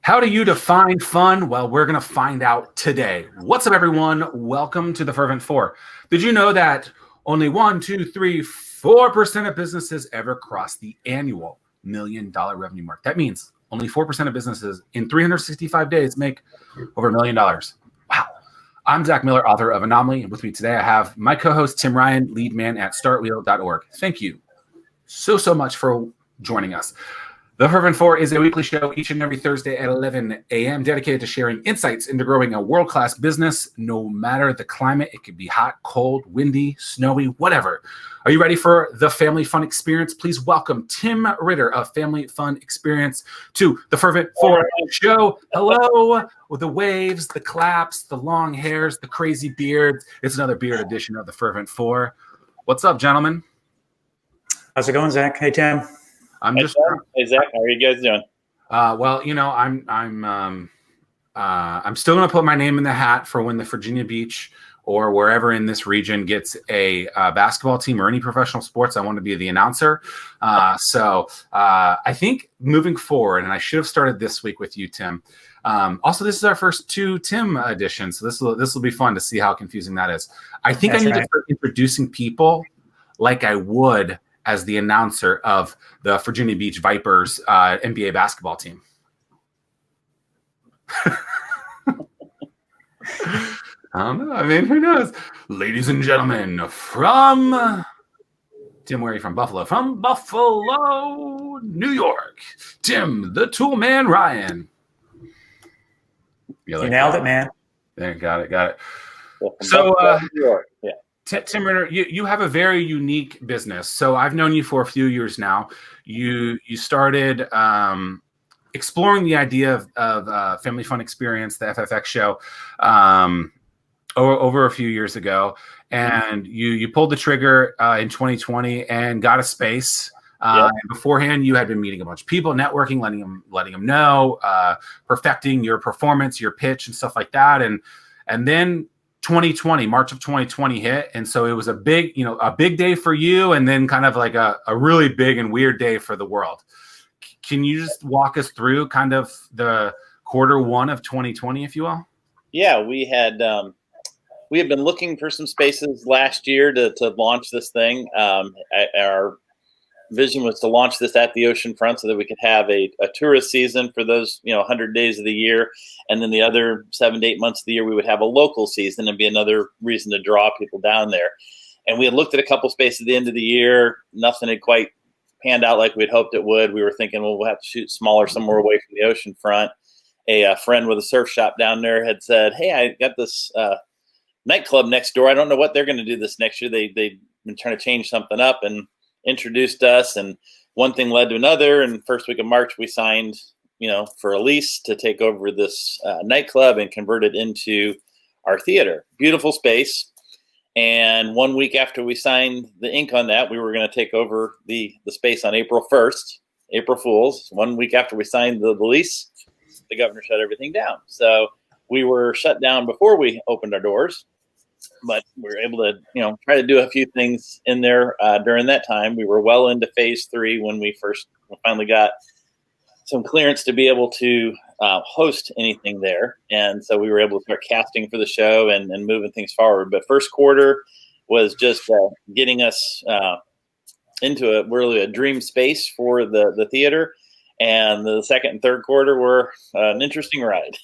How do you define fun? Well, we're going to find out today. What's up, everyone? Welcome to the Fervent Four. Did you know that only 4% of businesses ever cross the annual $1 million revenue mark? That means only 4% of businesses in 365 days make over $1 million. Wow. I'm Zack Miller, author of Anomaly. And with me today, I have my co-host, Tim Ryan, lead man at startwheel.org. Thank you so much for joining us. The Fervent Four is a weekly show each and every Thursday at 11 a.m. dedicated to sharing insights into growing a world-class business, no matter the climate. It could be hot, cold, windy, snowy, whatever. Are you ready for the Family Fun Experience? Please welcome Tim Ritter of Family Fun Xperience to the Fervent Four show. Hello, with the waves, the claps, the long hairs, the crazy beards. It's another beard edition of the Fervent Four. What's up, gentlemen? How's it going, Zach? Hey, Tim. Hey, Zach. How are you guys doing? Well, you know, I'm still gonna put my name in the hat for when the Virginia Beach or wherever in this region gets a basketball team or any professional sports. I want to be the announcer. So I think moving forward, and I should have started this week with you, Tim. Also, this is our first two Tim editions, so this will be fun to see how confusing that is. I think I need to start introducing people like I would as the announcer of the Virginia Beach Vipers NBA basketball team. I don't know. I mean, who knows? Ladies and gentlemen, from Tim, where are you from? Buffalo. From Buffalo, New York, Tim, the Tool Man Ryan. You nailed it, man. There, got it. Well, so, New York. Yeah. Tim Ritter, you have a very unique business. So I've known you for a few years now. You started exploring the idea of Family Fun Xperience, the FFX show, over a few years ago, and you pulled the trigger in 2020 and got a space. And beforehand, you had been meeting a bunch of people, networking, letting them know, perfecting your performance, your pitch, and stuff like that, and then March of 2020 hit. And so it was a big day for you, and then kind of like a really big and weird day for the world. Can you just walk us through kind of the quarter one of 2020, if you will? Yeah, we had been looking for some spaces last year to launch this thing. Our vision was to launch this at the ocean front so that we could have a tourist season for those 100 days of the year, and then the other 7 to 8 months of the year we would have a local season and be another reason to draw people down there. And we had looked at a couple spaces at the end of the year. Nothing had quite panned out like we'd hoped it would. We were thinking, well, we'll have to shoot smaller somewhere away from the ocean front. A friend with a surf shop down there had said, hey, I got this nightclub next door. I don't know what they're going to do this next year. They've been trying to change something up, and introduced us, and one thing led to another. And first week of March, we signed, for a lease to take over this nightclub and convert it into our theater. Beautiful space. And 1 week after we signed the ink on that, we were going to take over the space on April 1st, April Fools. 1 week after we signed the lease, the governor shut everything down. So we were shut down before we opened our doors. But we were able to, try to do a few things in there during that time. We were well into phase 3 when we finally got some clearance to be able to host anything there. And so we were able to start casting for the show and moving things forward. But first quarter was just getting us into a dream space for the theater. And the second and third quarter were an interesting ride.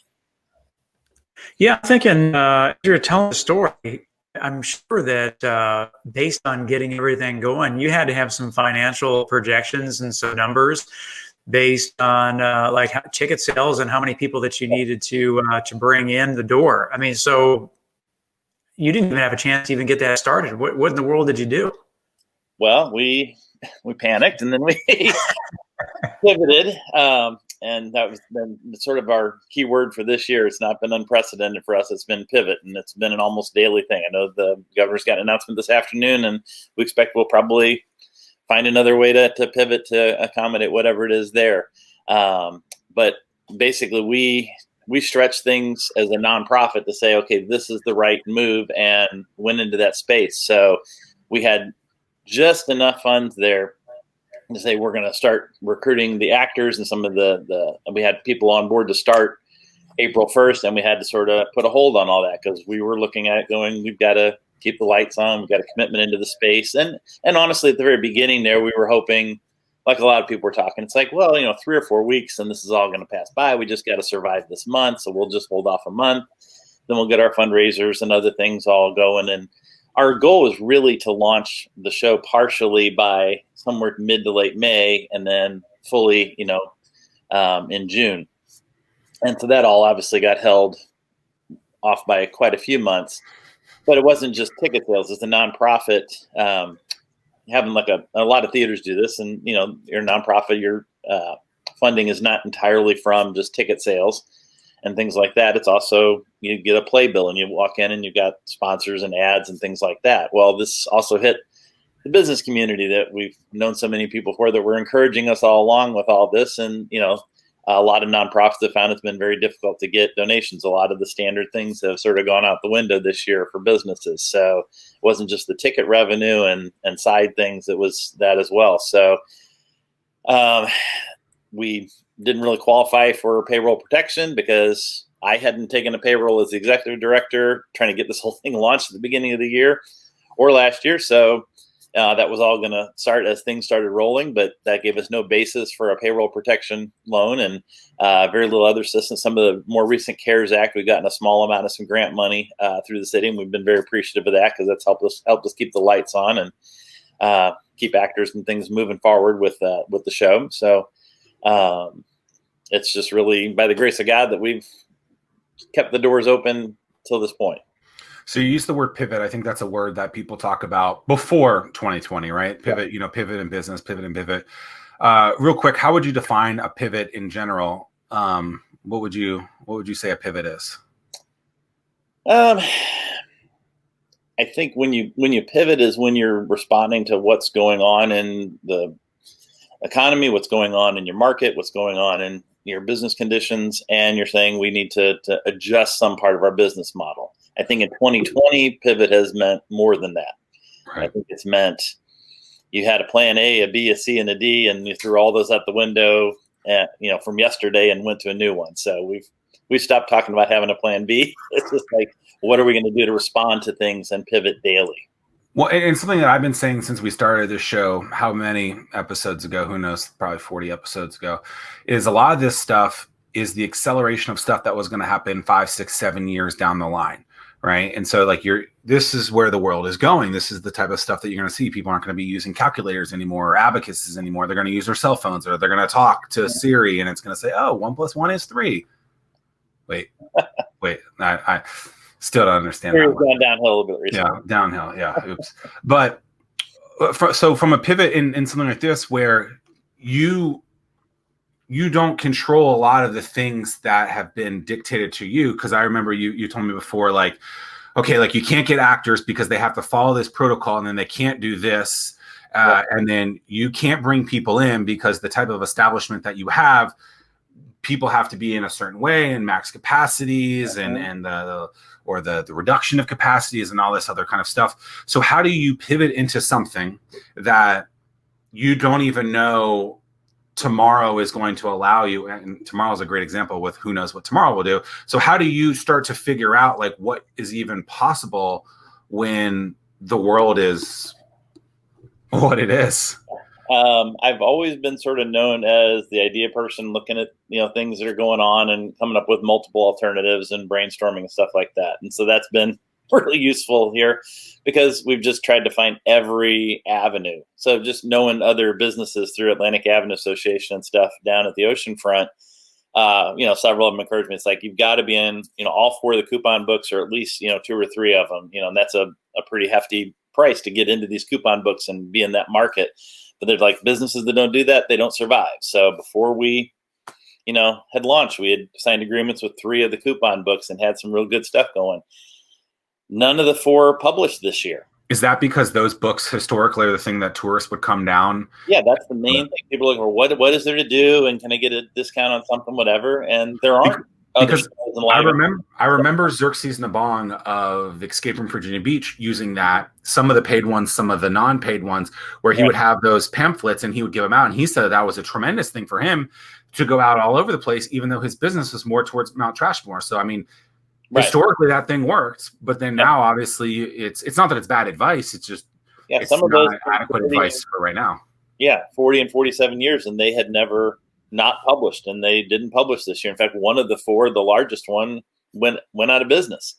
Yeah, I'm thinking as you're telling the story, I'm sure that based on getting everything going, you had to have some financial projections and some numbers based on like ticket sales and how many people that you needed to bring in the door. I mean, so you didn't even have a chance to even get that started. What in the world did you do? Well, we panicked, and then we pivoted. And that was been sort of our key word for this year. It's not been unprecedented for us. It's been pivot, and it's been an almost daily thing. I know the governor's got an announcement this afternoon, and we expect we'll probably find another way to pivot to accommodate whatever it is there. But basically, we stretch things as a nonprofit to say, okay, this is the right move, and went into that space. So we had just enough funds there to say we're going to start recruiting the actors and some of we had people on board to start April 1st, and we had to sort of put a hold on all that because we were looking at it going, we've got to keep the lights on, we've got a commitment into the space. And honestly, at the very beginning there, we were hoping, like a lot of people were talking, it's like, well, 3 or 4 weeks and this is all going to pass by. We just got to survive this month. So we'll just hold off a month. Then we'll get our fundraisers and other things all going. And our goal is really to launch the show partially by somewhere mid to late May and then fully, in June. And so that all obviously got held off by quite a few months. But it wasn't just ticket sales. It's a nonprofit. Having like a lot of theaters do this, and you're a nonprofit, your funding is not entirely from just ticket sales and things like that. It's also, you get a playbill and you walk in and you've got sponsors and ads and things like that. Well, this also hit the business community that we've known so many people for that were encouraging us all along with all this. And, a lot of nonprofits have found it's been very difficult to get donations. A lot of the standard things have sort of gone out the window this year for businesses. So it wasn't just the ticket revenue and side things. It was that as well. So we didn't really qualify for payroll protection because I hadn't taken a payroll as the executive director trying to get this whole thing launched at the beginning of the year or last year. So that was all going to start as things started rolling, but that gave us no basis for a payroll protection loan and very little other assistance. Some of the more recent CARES Act, we've gotten a small amount of some grant money through the city, and we've been very appreciative of that because that's helped us keep the lights on and keep actors and things moving forward with the show. So it's just really by the grace of God that we've kept the doors open till this point. So you use the word pivot. I think that's a word that people talk about before 2020, right? Pivot, pivot in business, pivot and pivot. Real quick, how would you define a pivot in general? What would you say a pivot is? I think when you pivot is when you're responding to what's going on in the economy, what's going on in your market, what's going on in your business conditions, and you're saying we need to adjust some part of our business model. I think in 2020, pivot has meant more than that. Right. I think it's meant you had a plan A, a B, a C, and a D, and you threw all those out the window, from yesterday and went to a new one. So we've stopped talking about having a plan B. It's just like, what are we going to do to respond to things and pivot daily? Well, and something that I've been saying since we started this show, how many episodes ago, who knows, probably 40 episodes ago, is a lot of this stuff is the acceleration of stuff that was going to happen 5, 6, 7 years down the line. Right. And so this is where the world is going. This is the type of stuff that you're going to see. People aren't going to be using calculators anymore or abacuses anymore. They're going to use their cell phones, or they're going to talk to Siri and it's going to say, oh, 1 + 1 is 3. Wait, I still don't understand that. Gone downhill a little bit recently. Yeah, downhill. Yeah. Oops. But so from a pivot in something like this, where you don't control a lot of the things that have been dictated to you. Because I remember you told me before, you can't get actors because they have to follow this protocol, and then they can't do this. And then you can't bring people in because the type of establishment that you have, people have to be in a certain way and max capacities and the reduction of capacities and all this other kind of stuff. So how do you pivot into something that you don't even know tomorrow is going to allow you? And tomorrow is a great example with who knows what tomorrow will do. So how do you start to figure out what is even possible when the world is what it is? I've always been sort of known as the idea person, looking at things that are going on and coming up with multiple alternatives and brainstorming and stuff like that. And so that's been really useful here because we've just tried to find every avenue. So just knowing other businesses through Atlantic Avenue Association and stuff down at the oceanfront, several of them encouraged me. It's like, you've got to be in, all 4 of the coupon books, or at least, 2 or 3 of them, and that's a pretty hefty price to get into these coupon books and be in that market. But there's businesses that don't do that, they don't survive. So before we, had launched, we had signed agreements with 3 of the coupon books and had some real good stuff going. None of the 4 published this year. Is that because those books historically are the thing that tourists would come down? Yeah, that's the main thing. People are looking for what is there to do, and can I get a discount on something, whatever? And there aren't Because I remember Xerxes Nabong of Escape from Virginia Beach using that, some of the paid ones, some of the non-paid ones, where he would have those pamphlets and he would give them out. And he said that was a tremendous thing for him to go out all over the place, even though his business was more towards Mount Trashmore. So, I mean, historically that thing worked, but then now obviously it's not that it's bad advice. It's just, it's some of those adequate advice for right now. Yeah. 40 and 47 years. And they had never not published, and they didn't publish this year. In fact, one of the four, the largest one, went out of business.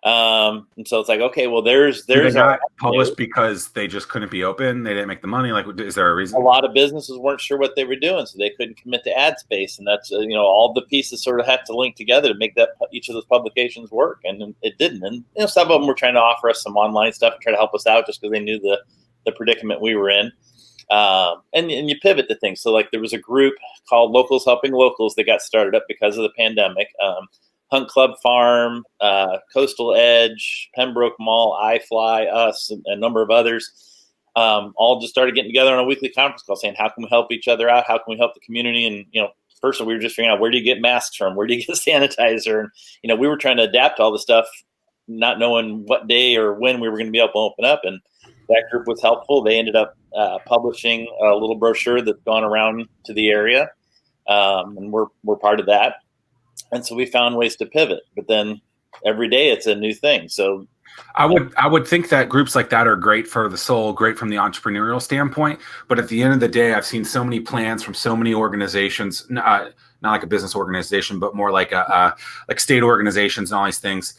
And so it's like, okay, well, there's not published because they just couldn't be open. They didn't make the money. Like, is there a reason? A lot of businesses weren't sure what they were doing, so they couldn't commit to ad space, and that's all the pieces sort of had to link together to make that each of those publications work, and it didn't. And some of them were trying to offer us some online stuff and try to help us out just because they knew the predicament we were in. And you pivot to things. So like there was a group called Locals Helping Locals that got started up because of the pandemic. Hunt Club Farm, Coastal Edge, Pembroke Mall, iFly, us, and a number of others, all just started getting together on a weekly conference call saying, how can we help each other out? How can we help the community? And, first we were just figuring out, where do you get masks from? Where do you get sanitizer? And, we were trying to adapt all the stuff, not knowing what day or when we were going to be able to open up. And that group was helpful. They ended up publishing a little brochure that's gone around to the area. And we're part of that. And so we found ways to pivot, but then every day it's a new thing. So I would think that groups like that are great for the soul, great from the entrepreneurial standpoint. But at the end of the day, I've seen so many plans from so many organizations, not like a business organization, but more like like state organizations and all these things,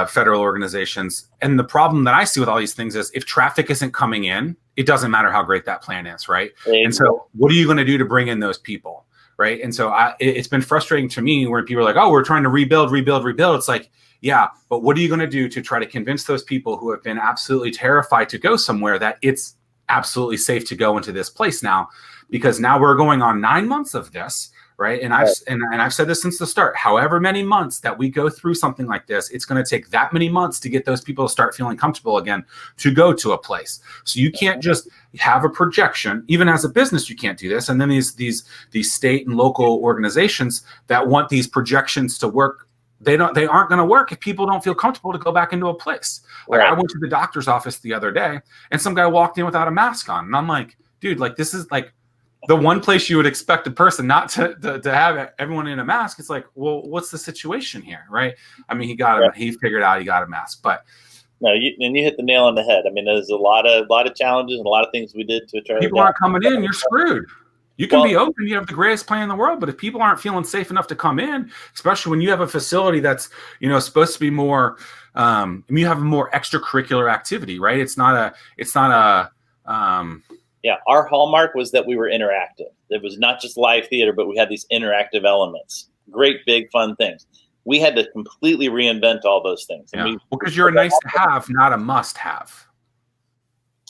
federal organizations. And the problem that I see with all these things is if traffic isn't coming in, it doesn't matter how great that plan is, right? Exactly. And so what are you going to do to bring in those people? Right. And so it's been frustrating to me where people are like, oh, we're trying to rebuild. It's like, yeah, but what are you going to do to try to convince those people who have been absolutely terrified to go somewhere that it's absolutely safe to go into this place now? Because now we're going on 9 months of this. Right. And I've said this since the start, however many months that we go through something like this, it's going to take that many months to get those people to start feeling comfortable again to go to a place. So you can't just have a projection. Even as a business, you can't do this. And then these state and local organizations that want these projections to work, they aren't going to work if people don't feel comfortable to go back into a place. Like I went to the doctor's office the other day and some guy walked in without a mask on. And I'm like, dude, like this is like the one place you would expect a person not to have everyone in a mask. It's like, well, what's the situation here, right? I mean, he figured out he got a mask, but no, you hit the nail on the head. I mean, there's a lot of challenges and a lot of things we did to try. People aren't coming in, you're screwed. You can be open, you have the greatest plan in the world, but if people aren't feeling safe enough to come in, especially when you have a facility that's supposed to be more, you have a more extracurricular activity, right? It's not a. Yeah, our hallmark was that we were interactive. It was not just live theater, but we had these interactive elements. Great, big, fun things. We had to completely reinvent all those things. Yeah. Because you're a nice to have, not a must have.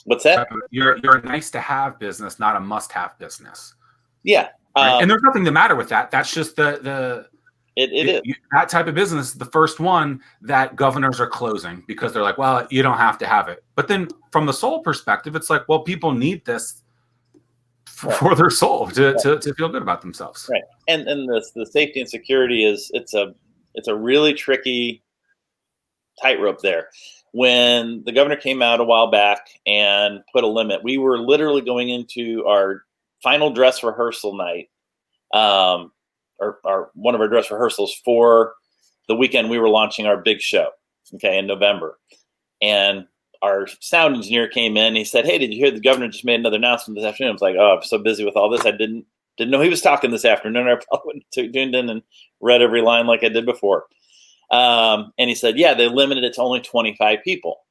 What's that? You're a nice to have business, not a must have business. Yeah. Right? And there's nothing the matter with that. That's just It is. That type of business, the first one that governors are closing because they're like, well, you don't have to have it. But then from the soul perspective, it's like, well, people need this for their soul to feel good about themselves. Right. And the safety and security it's a really tricky tightrope there. When the governor came out a while back and put a limit, we were literally going into our final dress rehearsal night. Or one of our dress rehearsals for the weekend we were launching our big show, in November. And our sound engineer came in. He said, hey, did you hear the governor just made another announcement this afternoon? I was like, oh, I'm so busy with all this. I didn't know he was talking this afternoon. I probably tuned in and read every line like I did before. And he said, yeah, they limited it to only 25 people.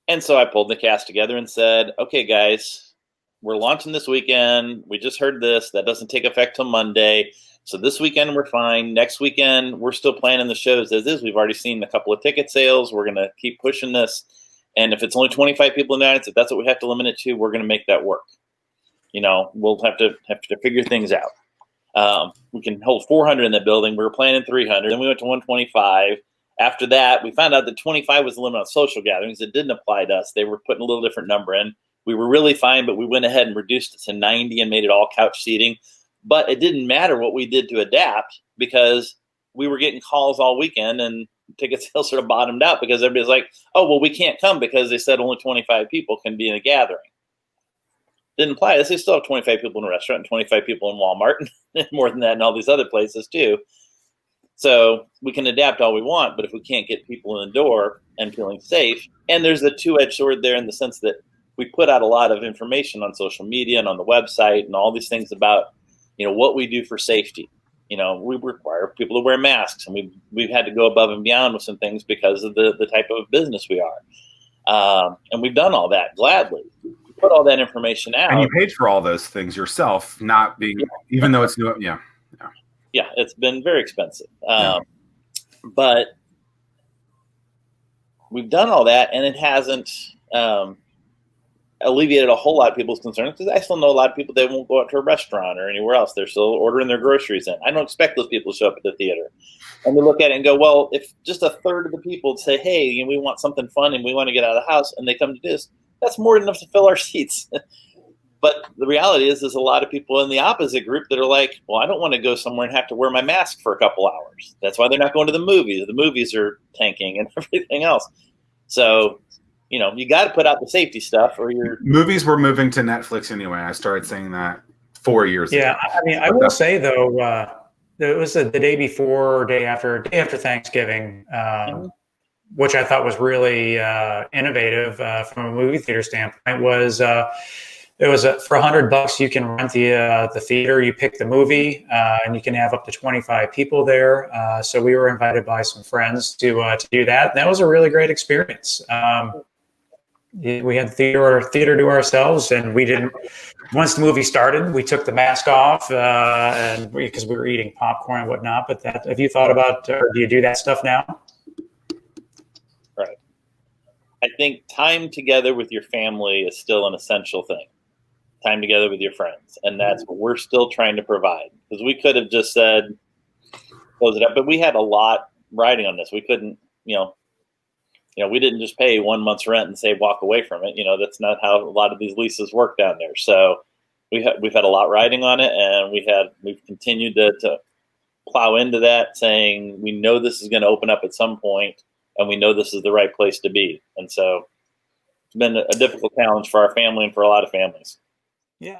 And so I pulled the cast together and said, okay, guys, we're launching this weekend. We just heard this. That doesn't take effect till Monday. So this weekend, we're fine. Next weekend, we're still planning the shows as is. We've already seen a couple of ticket sales. We're going to keep pushing this. And if it's only 25 people in the audience, if that's what we have to limit it to, we're going to make that work. We'll have to figure things out. We can hold 400 in the building. We were planning 300. Then we went to 125. After that, we found out that 25 was the limit on social gatherings. It didn't apply to us. They were putting a little different number in. We were really fine, but we went ahead and reduced it to 90 and made it all couch seating. But it didn't matter what we did to adapt because we were getting calls all weekend and ticket sales sort of bottomed out because everybody's like, oh, well, we can't come because they said only 25 people can be in a gathering. Didn't apply. They still have 25 people in a restaurant and 25 people in Walmart and more than that in all these other places too. So we can adapt all we want, but if we can't get people in the door and feeling safe, and there's a two-edged sword there in the sense that we put out a lot of information on social media and on the website and all these things about, what we do for safety. We require people to wear masks, and we've had to go above and beyond with some things because of the type of business we are. And we've done all that gladly. We put all that information out. And you paid for all those things yourself, not being, even though it's new. Yeah. Yeah, it's been very expensive. But we've done all that, and it hasn't alleviated a whole lot of people's concerns because I still know a lot of people that won't go out to a restaurant or anywhere else. They're still ordering their groceries in. I don't expect those people to show up at the theater. And they look at it and go, well, if just a third of the people say, hey, we want something fun and we want to get out of the house, and they come to this, that's more than enough to fill our seats. But the reality is there's a lot of people in the opposite group that are like, well, I don't want to go somewhere and have to wear my mask for a couple hours. That's why they're not going to the movies. The movies are tanking and everything else. So, you got to put out the safety stuff or your movies were moving to Netflix anyway. I started saying that 4 years ago. Yeah. I mean, I will say though, it was the day before or day after Thanksgiving, which I thought was really innovative from a movie theater standpoint. It was for $100 you can rent the theater. You pick the movie, and you can have up to 25 people there. So we were invited by some friends to do that. And that was a really great experience. We had the theater to ourselves, and we didn't. Once the movie started, we took the mask off, and because we were eating popcorn and whatnot. But have you thought about, or do you do that stuff now? Right. I think time together with your family is still an essential thing. Time together with your friends, and that's what we're still trying to provide. Because we could have just said close it up, but we had a lot riding on this. We couldn't, we didn't just pay 1 month's rent and say walk away from it. That's not how a lot of these leases work down there. So we've had a lot riding on it, and we've continued to plow into that, saying we know this is going to open up at some point, and we know this is the right place to be. And so it's been a difficult challenge for our family and for a lot of families. Yeah.